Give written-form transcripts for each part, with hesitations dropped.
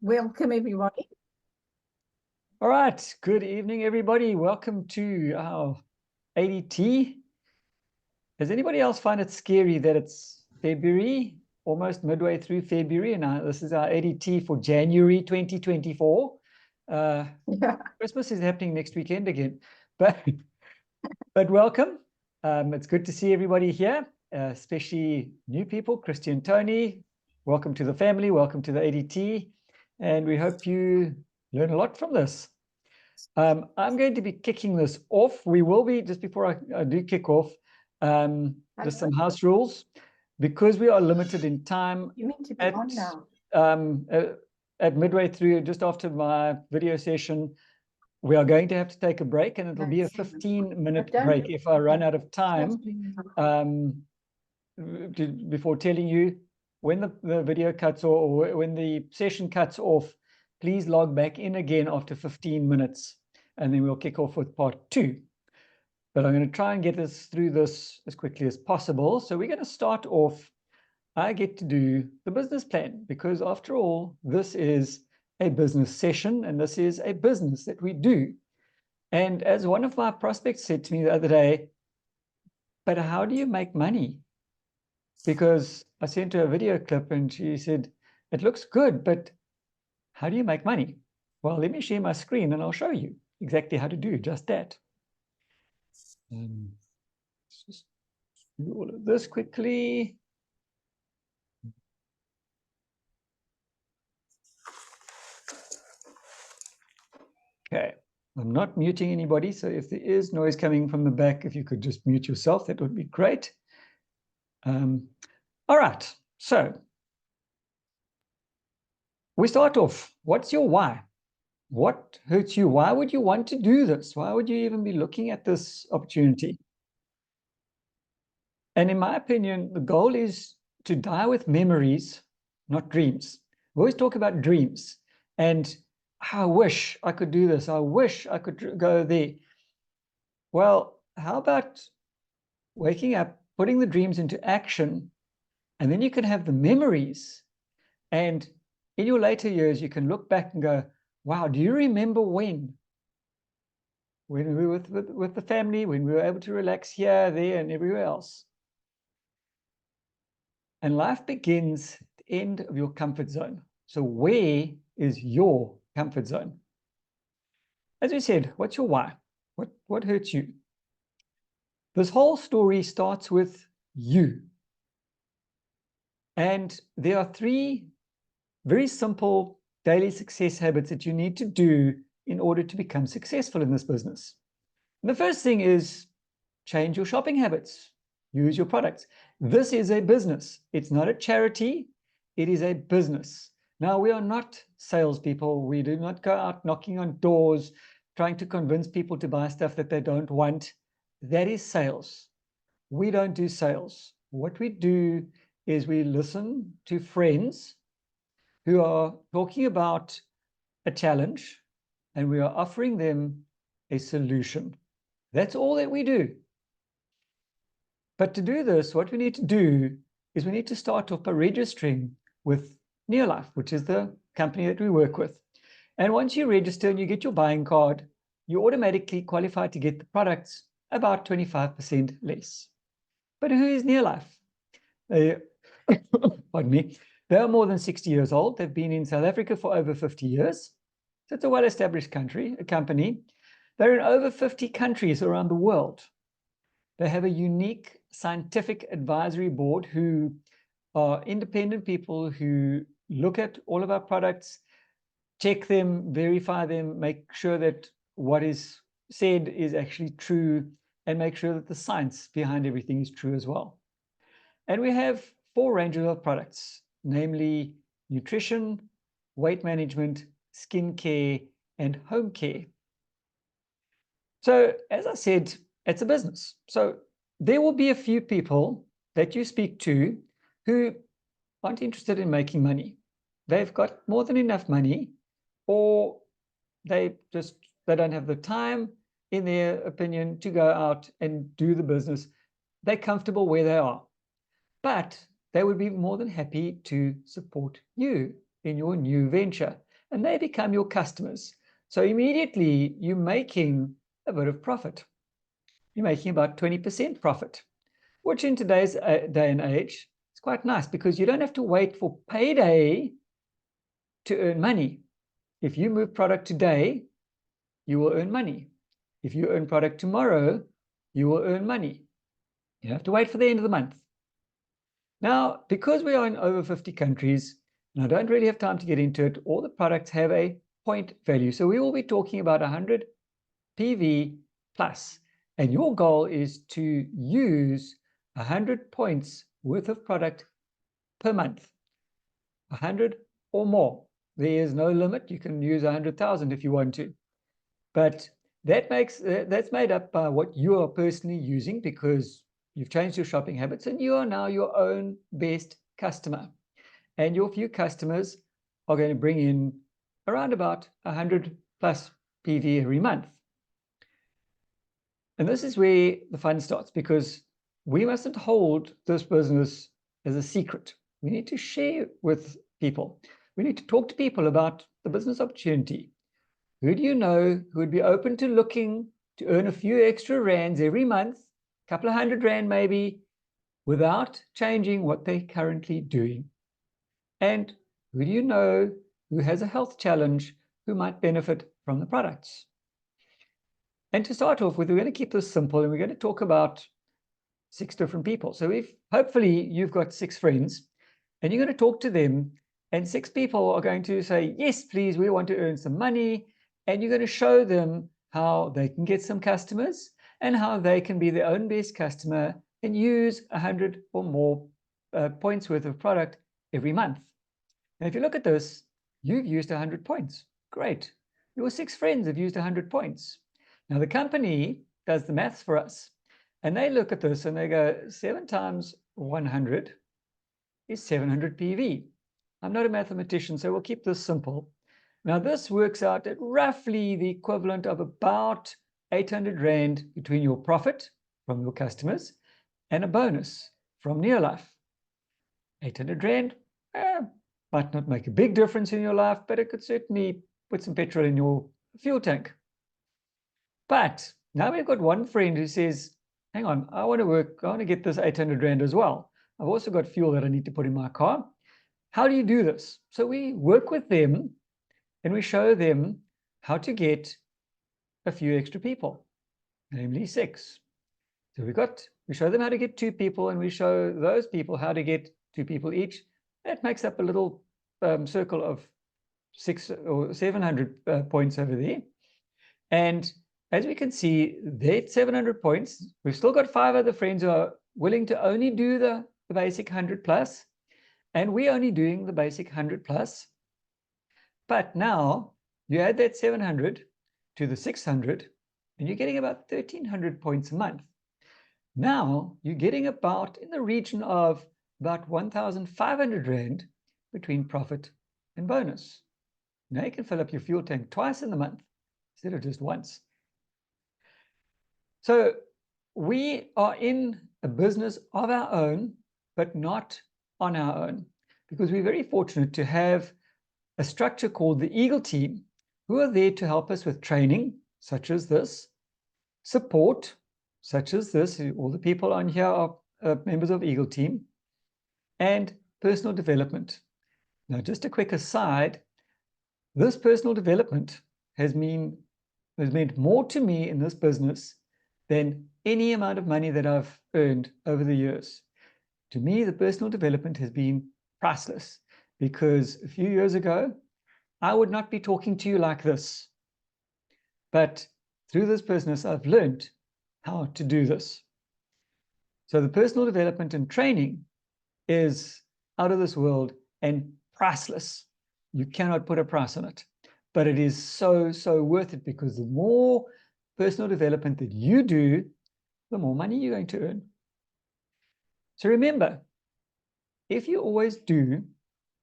Welcome, everybody. All right, good evening, everybody. Welcome to our ADT. Does anybody else find it scary that it's February, almost midway through February, and this is our ADT for January 2024. Yeah. Christmas is happening next weekend again, but welcome. It's good to see everybody here, especially new people. Christian, Tony, welcome to the family, welcome to the ADT, and we hope you learn a lot from this. I'm going to be kicking this off. We will be, just before I do kick off, just some house rules. Because we are limited in time, You meant to be on now. At midway through, just after my video session, we are going to have to take a break, and it'll be a 15-minute break if I run out of time before telling you when the video cuts or when the session cuts off. Please log back in again after 15 minutes, and then we'll kick off with part 2. But I'm going to try and get us through this as quickly as possible. So we're going to start off. I get to do the business plan, because after all, this is a business session, and this is a business that we do. And as one of my prospects said to me the other day, but how do you make money? Because I sent her a video clip and she said, it looks good, but how do you make money? Well, let me share my screen and I'll show you exactly how to do just that. Let's just do all of this quickly. Okay, I'm not muting anybody, so if there is noise coming from the back, if you could just mute yourself, that would be great. All right, so we start off. What's your why? What hurts you? Why would you want to do this? Why would you even be looking at this opportunity? And in my opinion, the goal is to die with memories, not dreams. We always talk about dreams, and I wish I could do this. I wish I could go there. Well, how about waking up, putting the dreams into action, and then you can have the memories. And in your later years, you can look back and go, wow, do you remember when we were with the family, when we were able to relax here, there, and everywhere else? And life begins at the end of your comfort zone. So where is your comfort zone? As we said, what's your why? What hurts you? This whole story starts with you. And there are 3 very simple daily success habits that you need to do in order to become successful in this business. And the first thing is change your shopping habits. Use your products. This is a business. It's not a charity. It is a business. Now, we are not salespeople. We do not go out knocking on doors, trying to convince people to buy stuff that they don't want. That is sales. We don't do sales. What we do is we listen to friends who are talking about a challenge, and we are offering them a solution. That's all that we do. But to do this, what we need to do is we need to start off by registering with Neolife, which is the company that we work with. And once you register and you get your buying card, you automatically qualify to get the products about 25% less. But who is Neolife? Pardon me. They are more than 60 years old. They've been in South Africa for over 50 years. So it's a well-established company. They're in over 50 countries around the world. They have a unique scientific advisory board who are independent people who look at all of our products, check them, verify them, make sure that what is said is actually true, and make sure that the science behind everything is true as well. And we have 4 ranges of products, namely nutrition, weight management, skin care, and home care. So as I said, it's a business. So there will be a few people that you speak to who aren't interested in making money. They've got more than enough money, or they don't have the time, in their opinion, to go out and do the business. They're comfortable where they are. But they would be more than happy to support you in your new venture. and they become your customers. So immediately you're making a bit of profit. You're making about 20% profit, which in today's day and age is quite nice because you don't have to wait for payday to earn money. If you move product today, you will earn money. If you earn product tomorrow, you will earn money. You have to wait for the end of the month. Now, because we are in over 50 countries, and I don't really have time to get into it, all the products have a point value. So we will be talking about 100 PV plus. And your goal is to use 100 points worth of product per month, 100 or more. There is no limit. You can use 100,000 if you want to. But that's made up by what you are personally using because you've changed your shopping habits and you are now your own best customer. And your few customers are going to bring in around about 100 plus PV every month. And this is where the fun starts because we mustn't hold this business as a secret. We need to share with people. We need to talk to people about the business opportunity. Who do you know who would be open to looking to earn a few extra rands every month, a couple of $100 maybe, without changing what they're currently doing? And who do you know who has a health challenge who might benefit from the products? And to start off with, we're going to keep this simple and we're going to talk about 6 different people. So if hopefully you've got 6 friends and you're going to talk to them and 6 people are going to say, yes, please, we want to earn some money. And you're going to show them how they can get some customers and how they can be their own best customer and use 100 or more points worth of product every month. And if you look at this, you've used 100 points. Great. Your 6 friends have used 100 points. Now the company does the maths for us and they look at this and they go 7 times 100 is 700 PV. I'm not a mathematician, so we'll keep this simple. Now this works out at roughly the equivalent of about 800 Rand between your profit from your customers and a bonus from Neolife. 800 Rand might not make a big difference in your life, but it could certainly put some petrol in your fuel tank. But now we've got one friend who says, hang on, I want to get this 800 Rand as well. I've also got fuel that I need to put in my car. How do you do this? So we work with them and we show them how to get a few extra people, namely 6. So we show them how to get 2 people and we show those people how to get 2 people each. That makes up a little circle of 600 or 700 points over there. And as we can see, that's 700 points. We've still got 5 other friends who are willing to only do the basic 100 plus. And we're only doing the basic 100 plus. But now you add that 700 to the 600, and you're getting about 1,300 points a month. Now you're getting about in the region of about 1,500 Rand between profit and bonus. Now you can fill up your fuel tank twice in the month instead of just once. So we are in a business of our own, but not on our own, because we're very fortunate to have a structure called the Eagle team, who are there to help us with training, such as this, support, such as this, all the people on here are members of Eagle team, and personal development. Now, just a quick aside, this personal development has meant more to me in this business than any amount of money that I've earned over the years. To me, the personal development has been priceless because a few years ago, I would not be talking to you like this. But through this business, I've learned how to do this. So the personal development and training is out of this world and priceless. You cannot put a price on it, but it is so, so worth it because the more personal development that you do, the more money you're going to earn. So remember, if you always do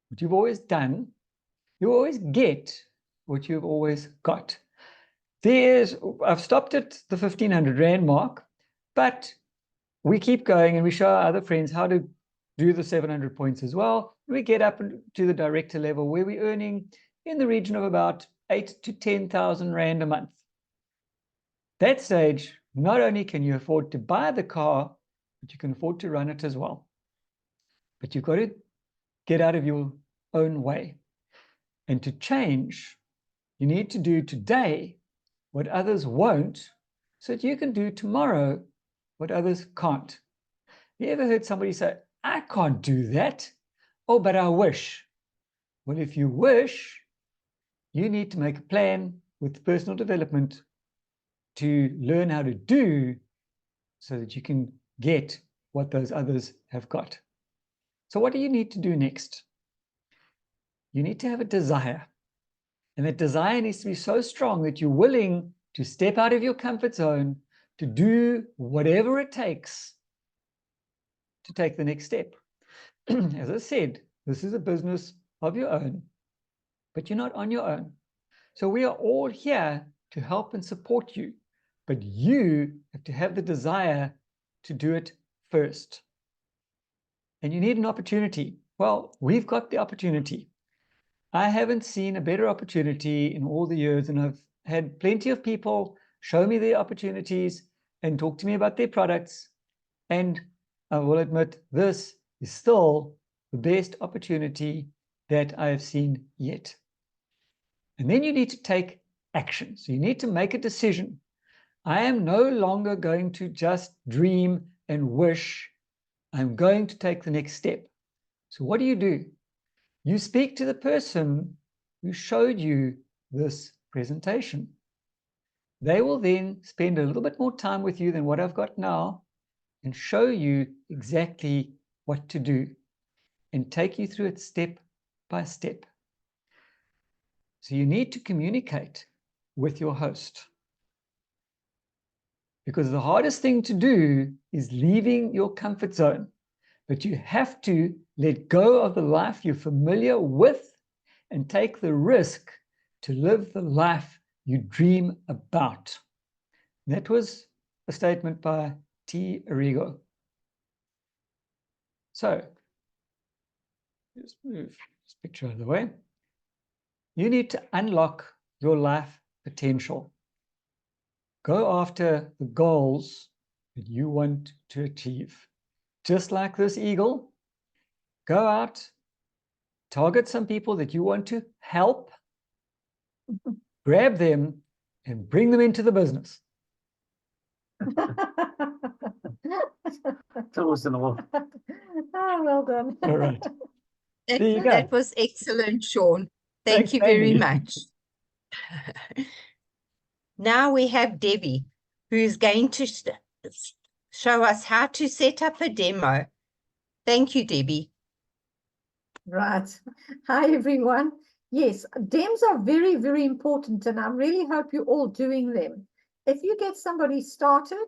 what you've always done, you always get what you've always got. I've stopped at the 1,500 Rand mark, but we keep going and we show our other friends how to do the 700 points as well. We get up to the director level where we're earning, in the region of about 8 to 10,000 Rand a month. That stage, not only can you afford to buy the car, but you can afford to run it as well. But you've got to get out of your own way. And to change, you need to do today what others won't, so that you can do tomorrow what others can't. You ever heard somebody say, I can't do that? Oh, but I wish. Well, if you wish, you need to make a plan with personal development to learn how to do so that you can get what those others have got. So what do you need to do next? You need to have a desire. And that desire needs to be so strong that you're willing to step out of your comfort zone, to do whatever it takes to take the next step. As I said, this is a business of your own, but you're not on your own. So we are all here to help and support you, but you have to have the desire to do it first. And you need an opportunity. Well, we've got the opportunity. I haven't seen a better opportunity in all the years, and I've had plenty of people show me their opportunities and talk to me about their products. And I will admit, this is still the best opportunity that I have seen yet. And then you need to take action. So you need to make a decision. I am no longer going to just dream and wish. I'm going to take the next step. So what do? You speak to the person who showed you this presentation. They will then spend a little bit more time with you than what I've got now and show you exactly what to do and take you through it step by step. So you need to communicate with your host, because the hardest thing to do is leaving your comfort zone. But you have to let go of the life you're familiar with and take the risk to live the life you dream about. And that was a statement by T. Arrigo. So, just move this picture out of the way. You need to unlock your life potential. Go after the goals that you want to achieve. Just like this eagle, go out, target some people that you want to help, grab them, and bring them into the business. Close in the wall. Oh, well done. All right. There you go. That was excellent, Sean. Thanks, Thank you very Amy. much. Now we have Debbie, who's going to show us how to set up a demo. Thank you, Debbie. Right. Hi, everyone. Yes, DEMs are very, very important, and I really hope you're all doing them. If you get somebody started,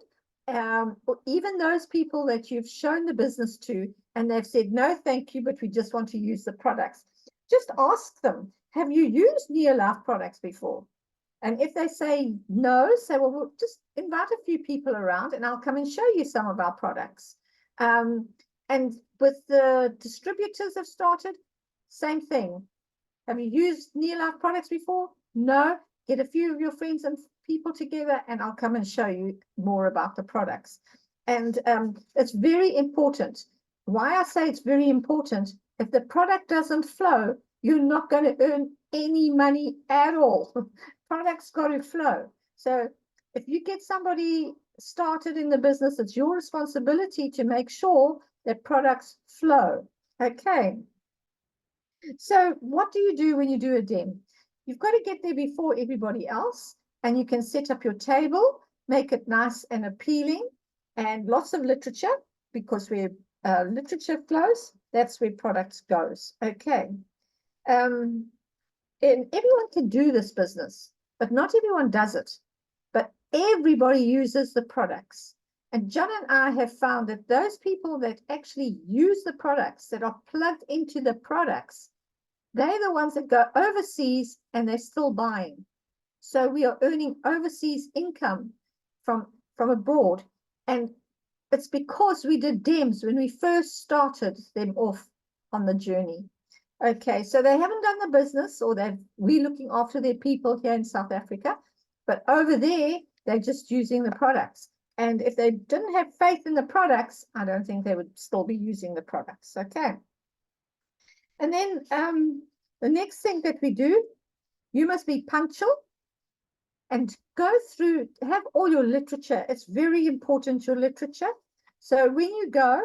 or even those people that you've shown the business to, and they've said, no, thank you, but we just want to use the products, just ask them, have you used Neolife products before? And if they say no, say, well, we'll just invite a few people around and I'll come and show you some of our products. And with the distributors have started, same thing. Have you used Neolife products before? No. Get a few of your friends and people together and I'll come and show you more about the products. And it's very important. Why I say it's very important, if the product doesn't flow, you're not going to earn any money at all. Products got to flow. So if you get somebody started in the business, it's your responsibility to make sure that products flow. Okay. So what do you do when you do a DEM? You've got to get there before everybody else, and you can set up your table, make it nice and appealing, and lots of literature, because where literature flows, that's where products goes. Okay. And everyone can do this business, but not everyone does it. But everybody uses the products. And John and I have found that those people that actually use the products, that are plugged into the products, they're the ones that go overseas and they're still buying. So we are earning overseas income from abroad. And it's because we did DEMs when we first started them off on the journey. Okay, so they haven't done the business, or we're looking after their people here in South Africa, but over there, they're just using the products. And if they didn't have faith in the products, I don't think they would still be using the products. Okay. And then the next thing that we do, you must be punctual and go through, have all your literature. It's very important, your literature. So when you go,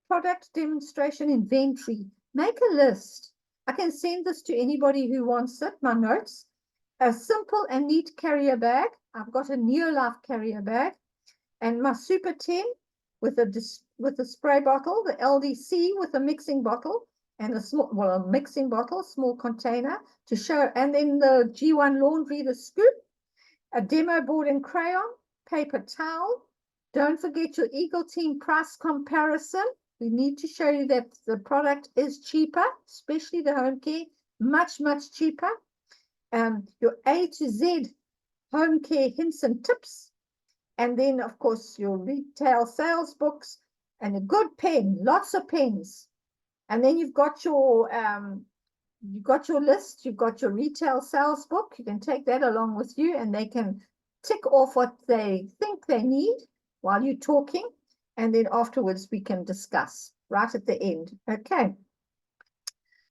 product demonstration inventory, make a list. I can send this to anybody who wants it, my notes. A simple and neat carrier bag. I've got a Neolife carrier bag, and my Super 10 with a spray bottle, the LDC with a mixing bottle, and a mixing bottle, small container to show, and then the G1 laundry, the scoop, a demo board and crayon, paper towel. Don't forget your Eagle Team price comparison. We need to show you that the product is cheaper, especially the home care, much, much cheaper. Your A to Z home care hints and tips. And then, of course, your retail sales books and a good pen, lots of pens. And then you've got your list, you've got your retail sales book. You can take that along with you, and they can tick off what they think they need while you're talking. And then afterwards, we can discuss right at the end. Okay.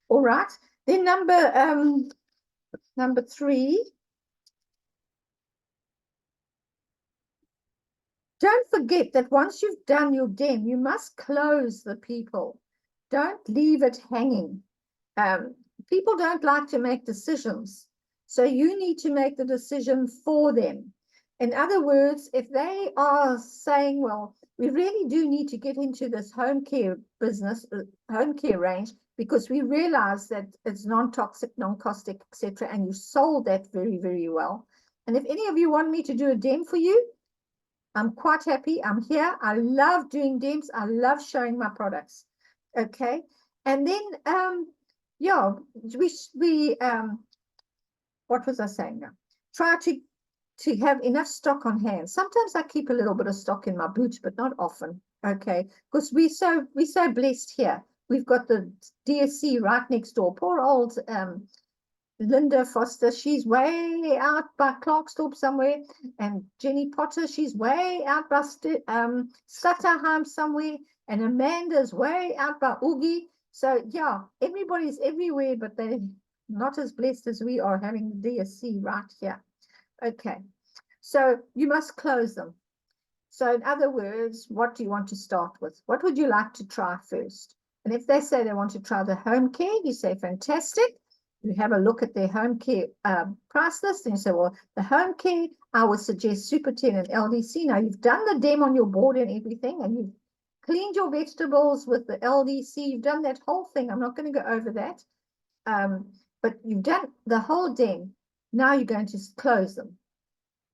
All right. Then number 3. Don't forget that once you've done your dem, you must close the people. Don't leave it hanging. People don't like to make decisions. So you need to make the decision for them. In other words, if they are saying, well, we really do need to get into this home care business, home care range, because we realize that it's non-toxic, non-caustic, etc., and you sold that very, very well. And if any of you want me to do a dem for you, I'm quite happy. I'm here. I love doing dems. I love showing my products. Okay. And then, yeah, what was I saying now? Try to have enough stock on hand. Sometimes I keep a little bit of stock in my boots, but not often. Okay. Because we're so blessed here. We've got the DSC right next door. Poor old, Linda Foster, she's way out by Clarkstorp somewhere, and Jenny Potter, she's way out by Stutterheim somewhere, and Amanda's way out by Oogie. So yeah, everybody's everywhere, but they're not as blessed as we are having the DSC right here. Okay, so you must close them. So in other words, what do you want to start with? What would you like to try first? And if they say they want to try the home care, you say, fantastic. You have a look at their home care price list, and you say, well, the home care, I would suggest Super 10 and LDC. Now, you've done the dem on your board and everything, and you've cleaned your vegetables with the LDC. You've done that whole thing. I'm not going to go over that. But you've done the whole dem. Now you're going to close them.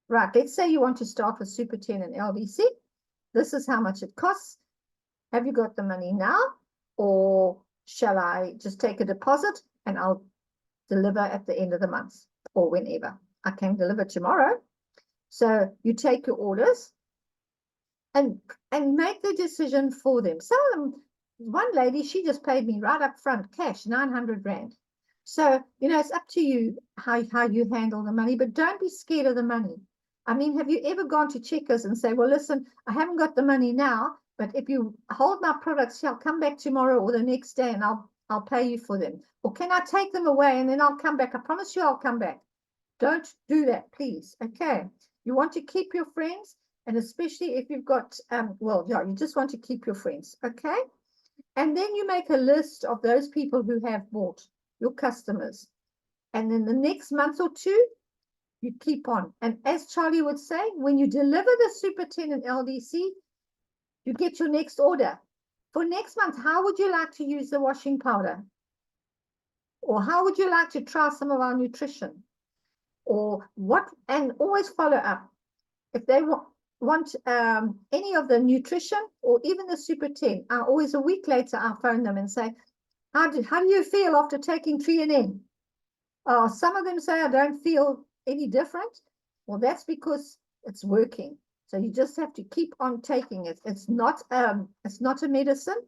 Right, let's say you want to start with Super 10 and LDC. This is how much it costs. Have you got the money now? Or shall I just take a deposit and I'll deliver at the end of the month or whenever? I can deliver tomorrow. So you take your orders and make the decision for them. Some of them, one lady, she just paid me right up front, cash, 900 Rand. So, you know, it's up to you how you handle the money, but don't be scared of the money. I mean, have you ever gone to Checkers and say, well, listen, I haven't got the money now, but if you hold my products, I'll come back tomorrow or the next day and I'll pay you for them. Or can I take them away and then I'll come back? I promise you I'll come back. Don't do that, please. Okay. You want to keep your friends, and especially if you've got, well, yeah, you just want to keep your friends. Okay. And then you make a list of those people who have bought, your customers. And then the next month or two, you keep on. And as Charlie would say, when you deliver the Super 10 and LDC, you get your next order. For next month, how would you like to use the washing powder? Or how would you like to try some of our nutrition? Or what? And always follow up. If they want any of the nutrition or even the Super 10, I always, a week later, I phone them and say, how do you feel after taking 3NN? Some of them say, I don't feel any different. Well, that's because it's working. So you just have to keep on taking it. It's not a medicine,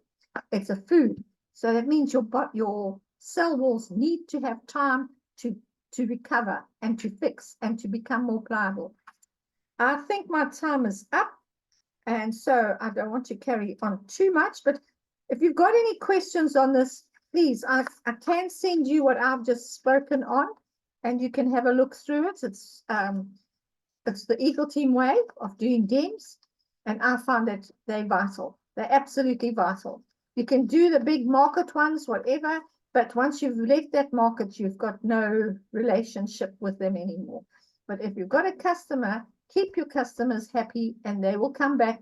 it's a food. So that means your cell walls need to have time to recover and to fix and to become more pliable. I think my time is up, and so I don't want to carry on too much, but if you've got any questions on this, please, I can send you what I've just spoken on, and you can have a look through it. It's the Eagle Team way of doing DEMS, and I find that they're vital. They're absolutely vital. You can do the big market ones, whatever, but once you've left that market, you've got no relationship with them anymore. But if you've got a customer, keep your customers happy, and they will come back,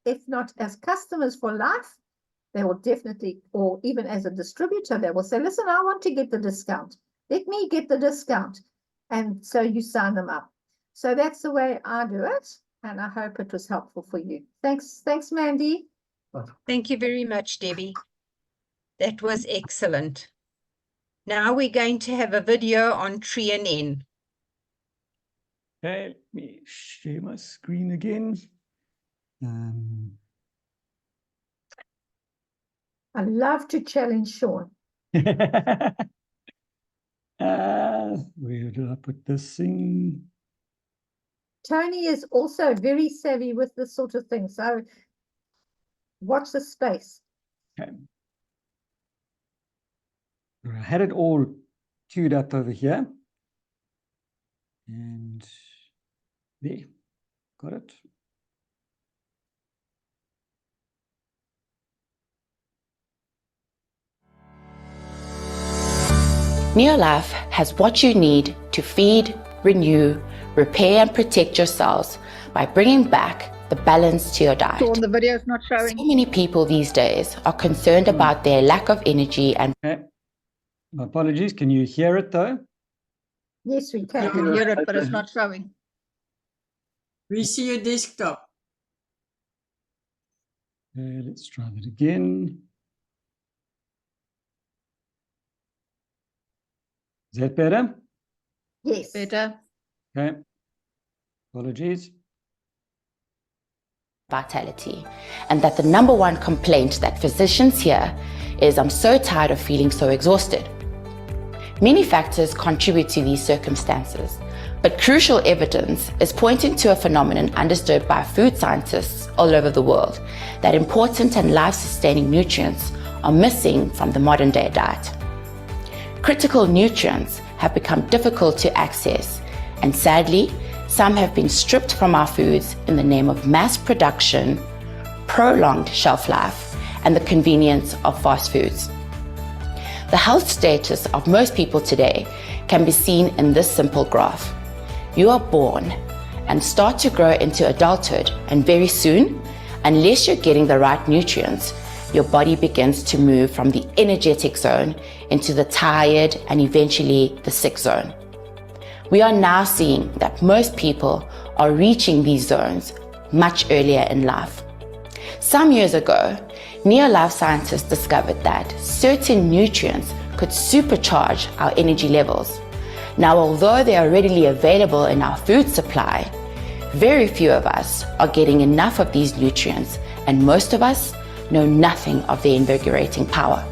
if not as customers for life, they will definitely, or even as a distributor, they will say, listen, I want to get the discount. Let me get the discount. And so you sign them up. So that's the way I do it. And I hope it was helpful for you. Thanks, Mandy. Thank you very much, Debbie. That was excellent. Now we're going to have a video on Tree and N. Okay, let me share my screen again. I love to challenge Sean. Where did I put this thing? Tony is also very savvy with this sort of thing. So watch the space. Okay. I had it all queued up over here. And there, got it. Neolife has what you need to feed, renew, repair and protect your cells by bringing back the balance to your diet. Dawn, the video's not showing. So many people these days are concerned about their lack of energy and Okay. My apologies, can you hear it though? Yes, we You can. can hear it, but it's not showing. We see your desktop. Okay, let's try that again. Is that better? Yes. Better. Okay. Apologies. vitality, and that the number one complaint that physicians hear is, I'm so tired of feeling so exhausted. Many factors contribute to these circumstances, but crucial evidence is pointing to a phenomenon understood by food scientists all over the world, that important and life-sustaining nutrients are missing from the modern day diet. Critical nutrients have become difficult to access, and sadly, some have been stripped from our foods in the name of mass production, prolonged shelf life, and the convenience of fast foods. The health status of most people today can be seen in this simple graph. You are born and start to grow into adulthood, and very soon, unless you're getting the right nutrients, your body begins to move from the energetic zone into the tired and eventually the sick zone. We are now seeing that most people are reaching these zones much earlier in life. Some years ago, Neolife scientists discovered that certain nutrients could supercharge our energy levels. Now, although they are readily available in our food supply, very few of us are getting enough of these nutrients, and most of us know nothing of their invigorating power.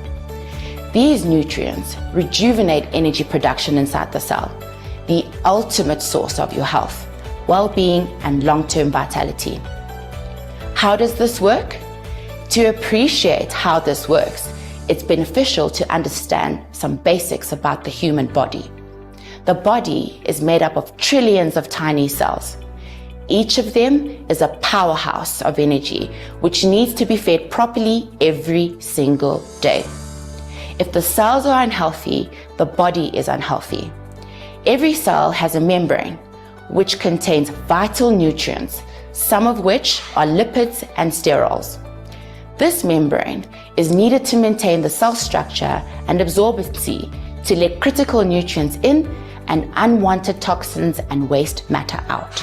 These nutrients rejuvenate energy production inside the cell, the ultimate source of your health, well-being, and long-term vitality. How does this work? To appreciate how this works, it's beneficial to understand some basics about the human body. The body is made up of trillions of tiny cells. Each of them is a powerhouse of energy which needs to be fed properly every single day. If the cells are unhealthy, the body is unhealthy. Every cell has a membrane which contains vital nutrients, some of which are lipids and sterols. This membrane is needed to maintain the cell structure and absorbency to let critical nutrients in and unwanted toxins and waste matter out.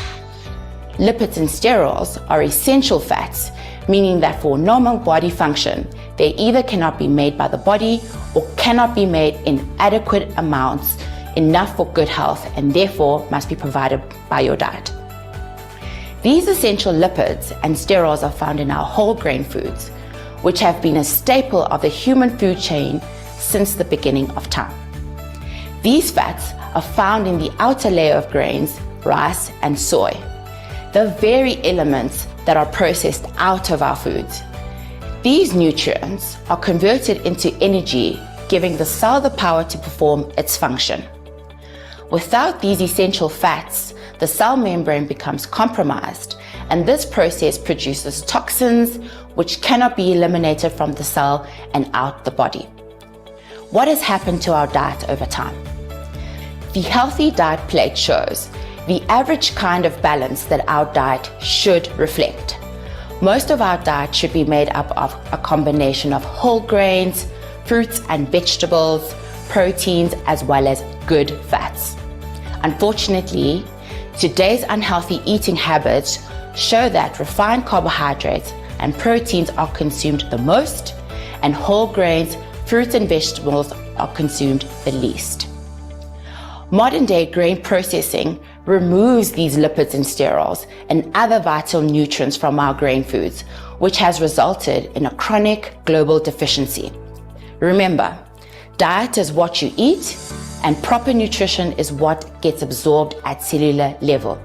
Lipids and sterols are essential fats, meaning that for normal body function, they either cannot be made by the body or cannot be made in adequate amounts, enough for good health, and therefore must be provided by your diet. These essential lipids and sterols are found in our whole grain foods, which have been a staple of the human food chain since the beginning of time. These fats are found in the outer layer of grains, rice and soy, the very elements that are processed out of our foods. These nutrients are converted into energy, giving the cell the power to perform its function. Without these essential fats, the cell membrane becomes compromised, and this process produces toxins which cannot be eliminated from the cell and out the body. What has happened to our diet over time? The healthy diet plate shows the average kind of balance that our diet should reflect. Most of our diet should be made up of a combination of whole grains, fruits and vegetables, proteins, as well as good fats. Unfortunately, today's unhealthy eating habits show that refined carbohydrates and proteins are consumed the most, and whole grains, fruits and vegetables are consumed the least. Modern day grain processing removes these lipids and sterols and other vital nutrients from our grain foods, which has resulted in a chronic global deficiency. Remember, diet is what you eat, and proper nutrition is what gets absorbed at cellular level.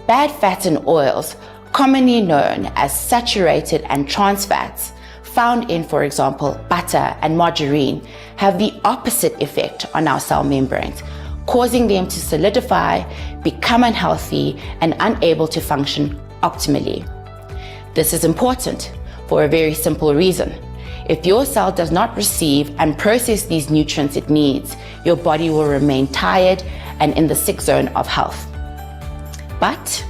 Bad fats and oils, commonly known as saturated and trans fats, found in, for example, butter and margarine, have the opposite effect on our cell membranes, causing them to solidify, become unhealthy, and unable to function optimally. This is important for a very simple reason. If your cell does not receive and process these nutrients it needs, your body will remain tired and in the sick zone of health. But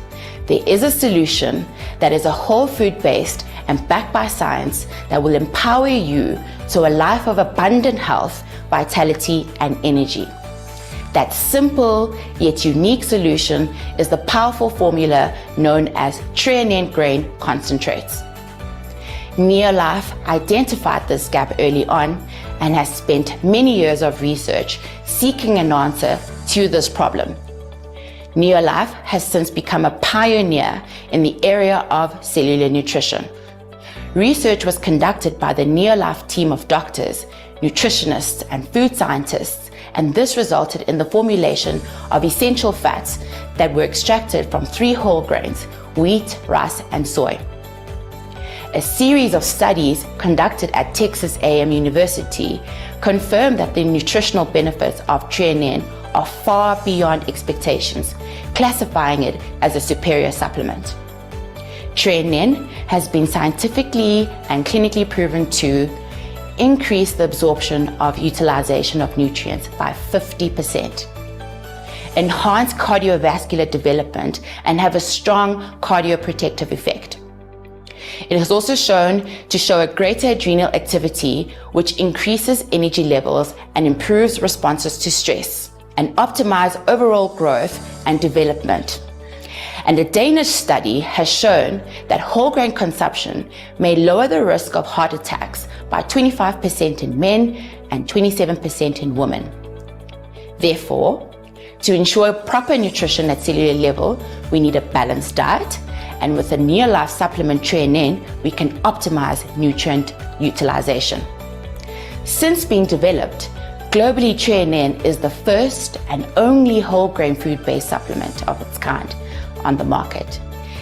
there is a solution that is a whole food based and backed by science that will empower you to a life of abundant health, vitality, and energy. That simple yet unique solution is the powerful formula known as Treonine grain concentrates. Neolife identified this gap early on and has spent many years of research seeking an answer to this problem. Neolife has since become a pioneer in the area of cellular nutrition. Research was conducted by the Neolife team of doctors, nutritionists, and food scientists, and this resulted in the formulation of essential fats that were extracted from 3 whole grains: wheat, rice, and soy. A series of studies conducted at Texas A&M University confirmed that the nutritional benefits of Treonine are far beyond expectations, classifying it as a superior supplement. Treonine has been scientifically and clinically proven to increase the absorption of utilization of nutrients by 50%, enhance cardiovascular development, and have a strong cardioprotective effect. It has also shown to show a greater adrenal activity, which increases energy levels and improves responses to stress, and optimize overall growth and development. And a Danish study has shown that whole grain consumption may lower the risk of heart attacks by 25% in men and 27% in women. Therefore, to ensure proper nutrition at cellular level, we need a balanced diet, and with a Neolife supplement Treonine, we can optimize nutrient utilization. Since being developed, globally Treonine is the first and only whole grain food-based supplement of its kind on the market.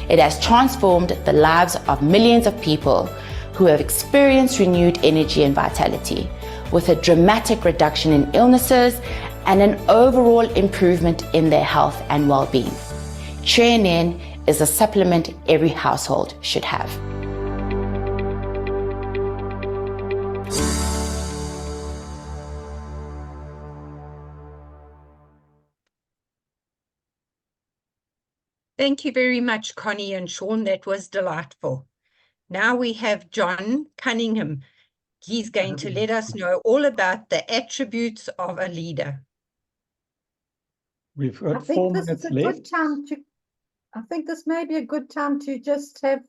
It has transformed the lives of millions of people who have experienced renewed energy and vitality, with a dramatic reduction in illnesses and an overall improvement in their health and well-being. Treonine is a supplement every household should have. Thank you very much, Connie and Sean. That was delightful. Now we have John Cunningham. He's going to let us know all about the attributes of a leader. We've I got think 4 this minutes is a left. good time to, I think this may be a good time to just have